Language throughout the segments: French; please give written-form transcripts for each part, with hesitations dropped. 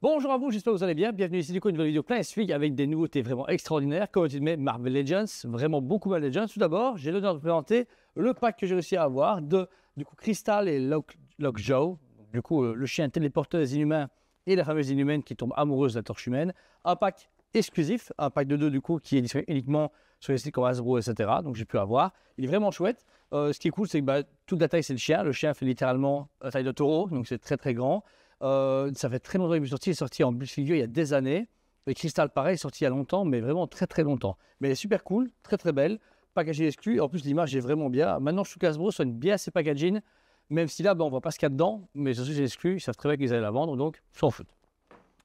Bonjour à vous, j'espère que vous allez bien. Bienvenue ici du coup une nouvelle vidéo plein Swig avec des nouveautés vraiment extraordinaires. Comme tu dis, Marvel Legends, vraiment beaucoup Marvel Legends. Tout d'abord, j'ai l'honneur de vous présenter le pack que j'ai réussi à avoir de Crystal et Lockjaw. Du coup, le chien téléporteur des Inhumains et la fameuse Inhumaine qui tombe amoureuse de la torche humaine. Un pack exclusif, un pack de 2 du coup qui est disponible uniquement sur les sites comme Hasbro, etc. Donc j'ai pu avoir. Il est vraiment chouette. Ce qui est cool, c'est que toute la taille c'est le chien. Le chien fait littéralement la taille de taureau, donc c'est très très grand. Ça fait très longtemps qu'il est sorti. Il est sorti en build figure il y a des années. Et Crystal, pareil, est sorti il y a longtemps, mais vraiment très très longtemps. Mais elle est super cool, très très belle. Packaging exclu. En plus, l'image est vraiment bien. Maintenant, je trouve qu'Hasbro soigne bien ses packaging. Même si là, on ne voit pas ce qu'il y a dedans. Mais je suis exclu. Ils savent très bien qu'ils allaient la vendre. Donc, s'en foutent.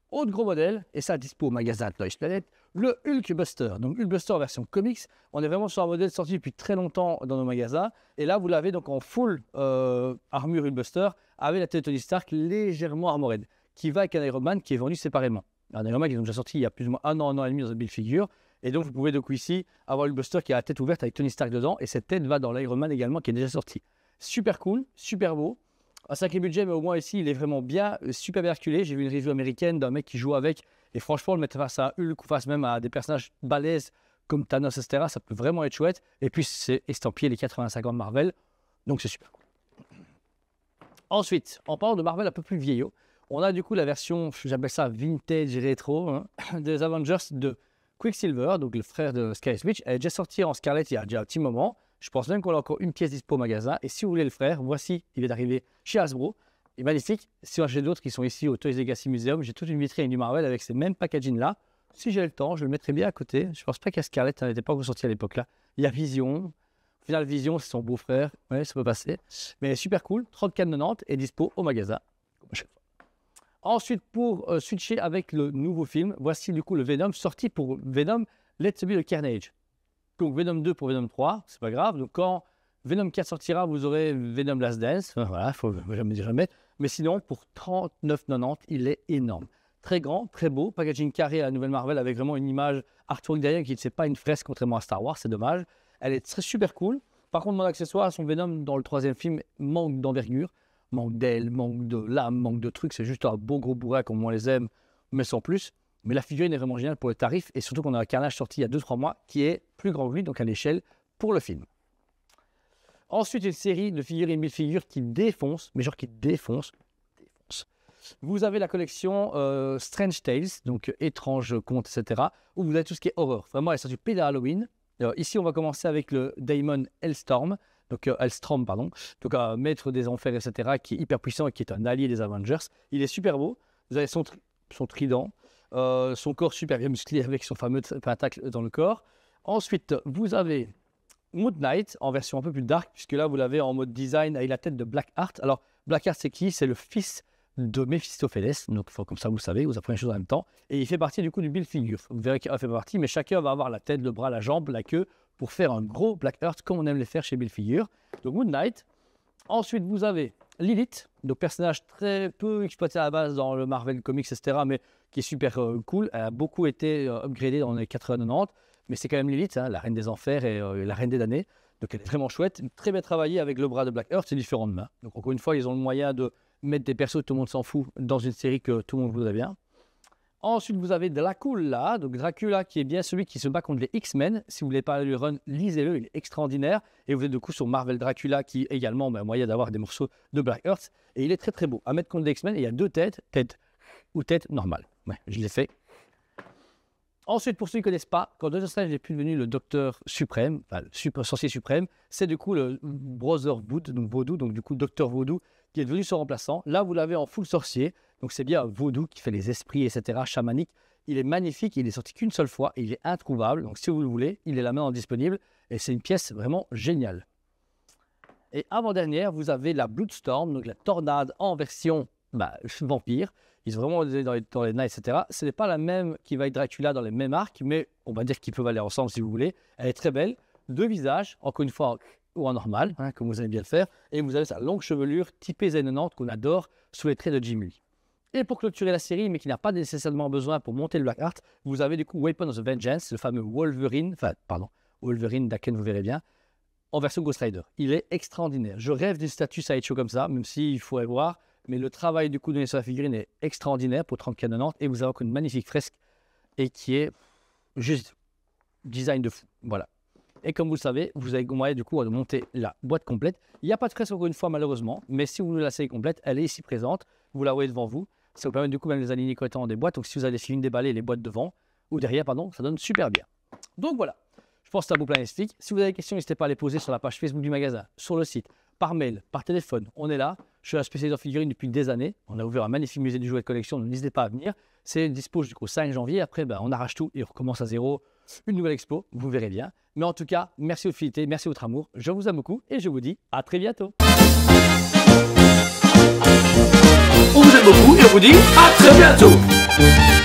Autre gros modèle, et ça dispo au magasin Toys Planet, le Hulkbuster. Donc Hulkbuster version comics, on est vraiment sur un modèle sorti depuis très longtemps dans nos magasins. Et là, vous l'avez donc en full armure Hulkbuster avec la tête de Tony Stark légèrement armored, qui va avec un Iron Man qui est vendu séparément. Un Iron Man qui est déjà sorti il y a plus ou moins un an et demi dans une build figure. Et donc vous pouvez donc ici avoir Hulkbuster qui a la tête ouverte avec Tony Stark dedans. Et cette tête va dans l'Iron Man également qui est déjà sorti. Super cool, super beau. Un sacré budget, mais au moins ici, il est vraiment bien, super bien articulé. J'ai vu une review américaine d'un mec qui joue avec. Et franchement, le mettre face à Hulk ou face même à des personnages balèzes comme Thanos, etc., ça peut vraiment être chouette. Et puis, c'est estampillé les 85 ans de Marvel. Donc, c'est super cool. Ensuite, en parlant de Marvel un peu plus vieillot, on a du coup la version, j'appelle ça vintage rétro, des Avengers de Quicksilver, donc le frère de Scarlet Witch. Elle est déjà sortie en Scarlet il y a déjà un petit moment. Je pense même qu'on a encore une pièce dispo au magasin. Et si vous voulez le frère, voici, il vient d'arriver chez Hasbro. Il est magnifique. Si j'ai d'autres qui sont ici au Toys Legacy Museum, j'ai toute une vitrine du Marvel avec ces mêmes packaging là. Si j'ai le temps, je le mettrai bien à côté. Je pense pas qu'à Scarlett, elle n'était pas encore sortie à l'époque là. Il y a Vision. Au final, Vision, c'est son beau-frère. Ouais, ça peut passer. Mais super cool. 34,90 et dispo au magasin. Comme à chaque fois. Ensuite, pour switcher avec le nouveau film, voici du coup le Venom sorti pour Venom Let's Be the Carnage. Donc Venom 2 pour Venom 3, c'est pas grave. Donc quand Venom 4 sortira, vous aurez Venom Last Dance. Voilà, faut jamais dire jamais. Mais sinon, pour 39,90, il est énorme. Très grand, très beau. Packaging carré à la nouvelle Marvel avec vraiment une image artwork derrière qui ne fait pas une fresque contrairement à Star Wars, c'est dommage. Elle est très super cool. Par contre, mon accessoire, son Venom dans le troisième film manque d'envergure, manque d'ailes, manque de lames, manque de trucs. C'est juste un beau gros bourrin comme on les aime, mais sans plus. Mais la figurine est vraiment géniale pour le tarif et surtout qu'on a un Carnage sorti il y a 2-3 mois qui est plus grand que lui, donc à l'échelle pour le film. Ensuite, une série de figurines, 1000 figures qui défoncent, mais genre qui défoncent. Vous avez la collection Strange Tales, donc étranges contes, etc. Où vous avez tout ce qui est horreur. Vraiment, elle est sortie pile à Halloween. Ici, on va commencer avec le Daemon Hellstrom, donc maître des enfers, etc., qui est hyper puissant et qui est un allié des Avengers. Il est super beau. Vous avez son trident. Son corps super bien musclé avec son fameux pentacle dans le corps. Ensuite, vous avez Moon Knight en version un peu plus dark, puisque là, vous l'avez en mode design avec la tête de Blackheart. Alors, Blackheart, c'est qui? C'est le fils de Mephistopheles. Donc, comme ça, vous le savez, vous apprenez les choses en même temps. Et il fait partie du coup du build figure. Vous verrez qu'il en fait partie, mais chacun va avoir la tête, le bras, la jambe, la queue, pour faire un gros Blackheart, comme on aime les faire chez build figure. Donc, Moon Knight. Ensuite, vous avez Lilith, donc personnage très peu exploité à la base dans le Marvel Comics, etc., mais qui est super cool. Elle a beaucoup été upgradée dans les 80-90, mais c'est quand même Lilith, la reine des enfers et la reine des damnés. Donc elle est vraiment chouette, très bien travaillée avec le bras de Blackheart et différentes mains. Donc encore une fois, ils ont le moyen de mettre des persos que tout le monde s'en fout dans une série que tout le monde voudrait bien. Ensuite, vous avez Dracula, donc Dracula qui est bien celui qui se bat contre les X-Men. Si vous voulez pas le run, lisez-le, il est extraordinaire. Et vous êtes du coup sur Marvel Dracula qui est également un moyen d'avoir des morceaux de Blackheart. Et il est très très beau. À mettre contre les X-Men, il y a 2 têtes, tête ou tête normale. Ouais, je l'ai fait. Ensuite, pour ceux qui ne connaissent pas, quand Doctor Strange n'est plus devenu le Docteur Suprême, enfin le super sorcier suprême, c'est du coup le Brother Voodoo, donc du coup Docteur Voodoo, qui est devenu son remplaçant. Là, vous l'avez en full sorcier, donc c'est bien Voodoo qui fait les esprits, etc., chamanique. Il est magnifique, il est sorti qu'une seule fois, et il est introuvable, donc si vous le voulez, il est là maintenant disponible, et c'est une pièce vraiment géniale. Et avant-dernière, vous avez la Bloodstorm, donc la tornade en version vampire. Ils sont vraiment dans les nains, etc. Ce n'est pas la même qui va être Dracula dans les mêmes arcs, mais on va dire qu'ils peuvent aller ensemble si vous voulez. Elle est très belle. 2 visages, encore une fois, ou en normal, comme vous allez bien le faire. Et vous avez sa longue chevelure typée Z90 qu'on adore sous les traits de Jim Lee. Et pour clôturer la série, mais qui n'a pas nécessairement besoin pour monter le Blackheart, vous avez du coup Weapon of the Vengeance, le fameux Wolverine, Wolverine Daken, vous verrez bien, en version Ghost Rider. Il est extraordinaire. Je rêve d'une statue sideshow comme ça, même s'il faudrait voir. Mais le travail du coup donné sur la figurine est extraordinaire pour 34,90 et vous avez une magnifique fresque et qui est juste design de fou. Voilà. Et comme vous le savez, vous avez moyen du coup de monter la boîte complète. Il n'y a pas de fresque encore une fois malheureusement, mais si vous voulez la série complète, elle est ici présente. Vous la voyez devant vous. Ça vous permet du coup même de les aligner correctement des boîtes. Donc si vous avez des figurines déballées, les boîtes devant ou derrière, pardon, ça donne super bien. Donc voilà. Je pense que c'est un beau plan esthétique. Si vous avez des questions, n'hésitez pas à les poser sur la page Facebook du magasin, sur le site, par mail, par téléphone. On est là. Je suis un spécialiste en figurines depuis des années. On a ouvert un magnifique musée du jouet de collection, donc n'hésitez pas à venir. C'est dispo jusqu'au 5 janvier. Après, on arrache tout et on recommence à zéro. Une nouvelle expo, vous verrez bien. Mais en tout cas, merci de votre fidélité, merci de votre amour. Je vous aime beaucoup et je vous dis à très bientôt. On vous aime beaucoup et on vous dit à très bientôt.